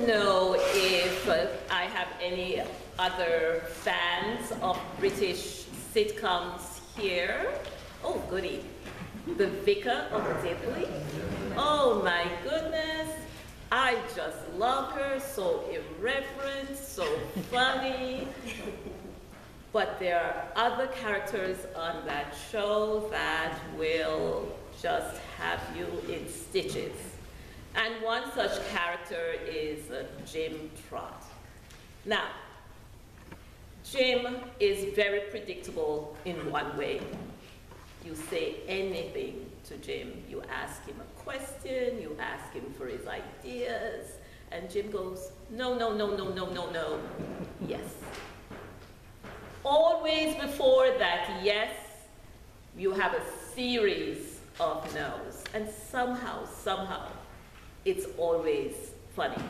don't know if I have any other fans of British sitcoms here. Oh, goody. The Vicar of Dibley. Oh my goodness. I just love her, so irreverent, so funny. But there are other characters on that show that will just have you in stitches. And one such character is Jim Trott. Now, Jim is very predictable in one way. You say anything to Jim. You ask him a question, you ask him for his ideas, and Jim goes, no, no, no, no, no, no, no, yes. Always before that yes, you have a series of no's, and somehow, it's always funny.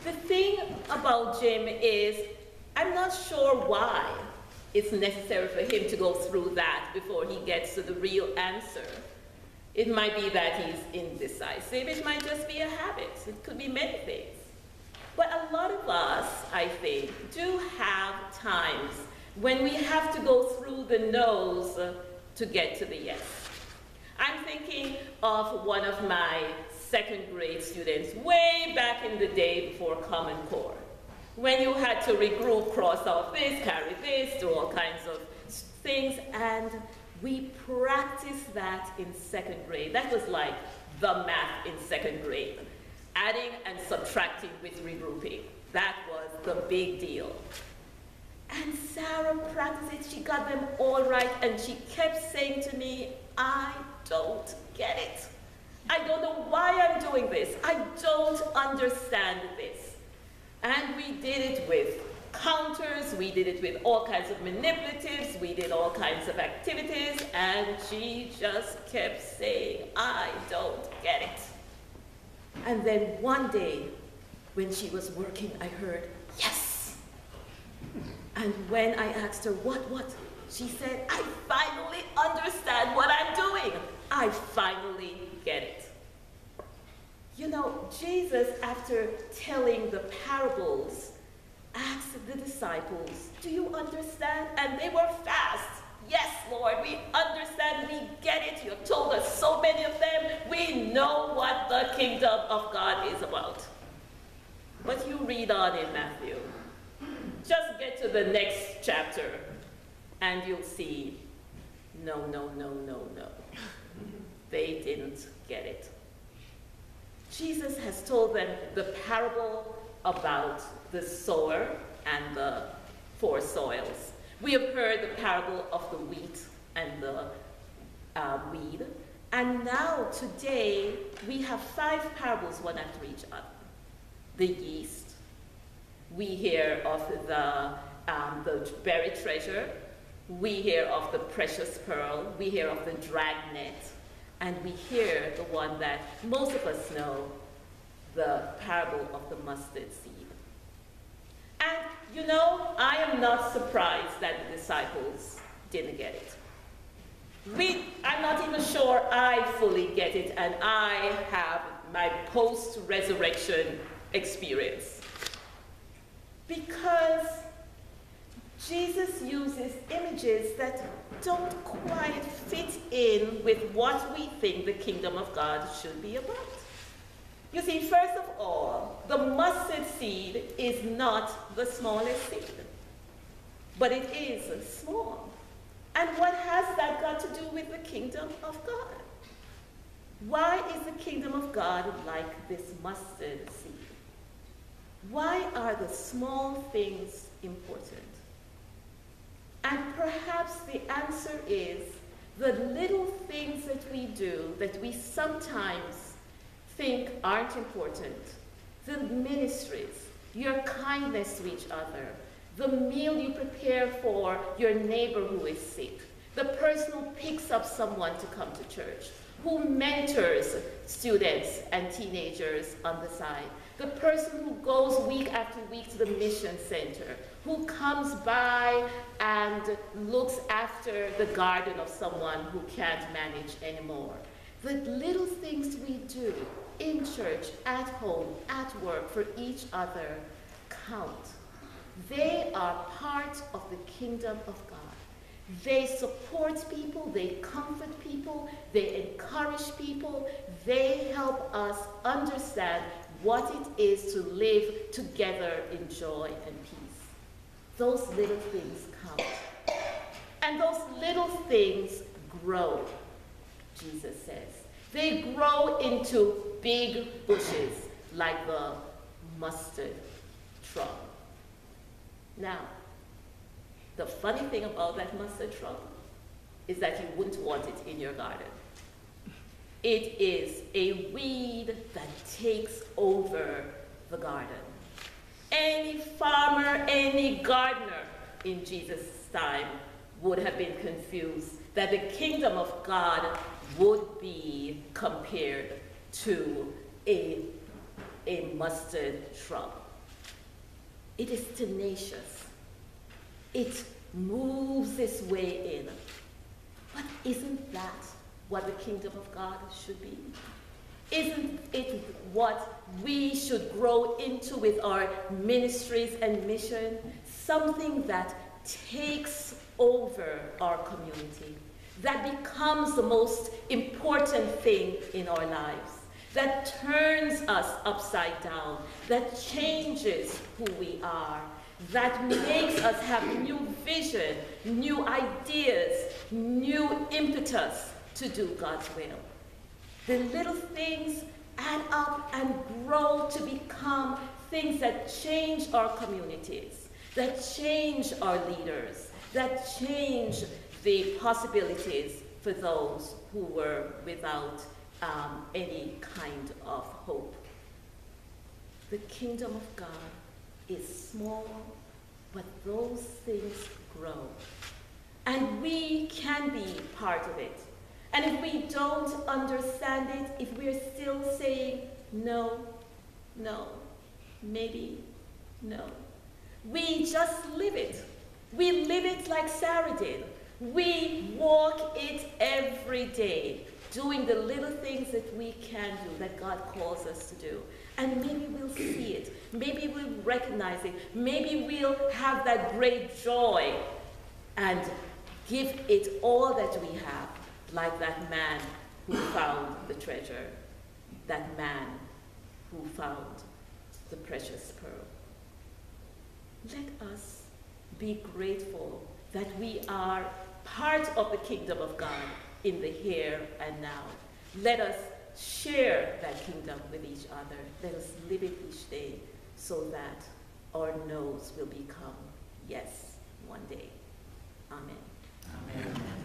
The thing about Jim is, I'm not sure why it's necessary for him to go through that before he gets to the real answer. It might be that he's indecisive, it might just be a habit, it could be many things. But a lot of us, I think, do have times when we have to go through the no's to get to the yes. I'm thinking of one of my second grade students way back in the day before Common Core, when you had to regroup, cross off this, carry this, do all kinds of things, and we practiced that in second grade. That was like the math in second grade. Adding and subtracting with regrouping. That was the big deal. And Sarah practiced it, she got them all right, and she kept saying to me, I don't get it. I don't know why I'm doing this. I don't understand this. And we did it with counters, we did it with all kinds of manipulatives, we did all kinds of activities, and she just kept saying, I don't get it. And then one day, when she was working, I heard, yes. And when I asked her, what? She said, I finally understand what I'm doing. I finally get it. You know, Jesus, after telling the parables, asked the disciples, do you understand? And they were fast. Yes, Lord, we understand, we get it. You have told us so many of them. We know what the kingdom of God is about. But you read on in Matthew. Just get to the next chapter, and you'll see, no. They didn't get it. Jesus has told them the parable about the sower and the four soils. We have heard the parable of the wheat and the weed. And now, today, we have 5 parables, one after each other. The yeast. We hear of the buried treasure. We hear of the precious pearl. We hear of the dragnet. And we hear the one that most of us know, the parable of the mustard seed. And, you know, I am not surprised that the disciples didn't get it. I'm not even sure I fully get it, and I have my post-resurrection experience. Because Jesus uses images that don't quite fit in with what we think the kingdom of God should be about. You see, first of all, the mustard seed is not the smallest seed, but it is small. And what has that got to do with the kingdom of God? Why is the kingdom of God like this mustard seed? Why are the small things important? And perhaps the answer is the little things that we do that we sometimes think aren't important. The ministries, your kindness to each other, the meal you prepare for your neighbor who is sick, the person who picks up someone to come to church, who mentors students and teenagers on the side, the person who goes week after week to the mission center, who comes by and looks after the garden of someone who can't manage anymore. The little things we do in church, at home, at work, for each other count. They are part of the kingdom of God. They support people, they comfort people, they encourage people, they help us understand what it is to live together in joy and peace. Those little things count. And those little things grow, Jesus says. They grow into big bushes like the mustard shrub. Now, the funny thing about that mustard shrub is that you wouldn't want it in your garden. It is a weed that takes over the garden. Any farmer, any gardener in Jesus' time would have been confused that the kingdom of God would be compared to a mustard shrub. It is tenacious. It moves its way in. But isn't that what the kingdom of God should be? Isn't it what we should grow into with our ministries and mission? Something that takes over our community, that becomes the most important thing in our lives, that turns us upside down, that changes who we are, that makes us have new vision, new ideas, new impetus to do God's will. The little things add up and grow to become things that change our communities, that change our leaders, that change the possibilities for those who were without any kind of hope. The kingdom of God is small, but those things grow. And we can be part of it. And if we don't understand it, if we're still saying, no, no, maybe, no, we just live it. We live it like Sarah did. We walk it every day, doing the little things that we can do, that God calls us to do. And maybe we'll see it. Maybe we'll recognize it. Maybe we'll have that great joy and give it all that we have, like that man who found the treasure, that man who found the precious pearl. Let us be grateful that we are part of the kingdom of God in the here and now. Let us share that kingdom with each other. Let us live it each day so that our no's will become yes one day. Amen. Amen.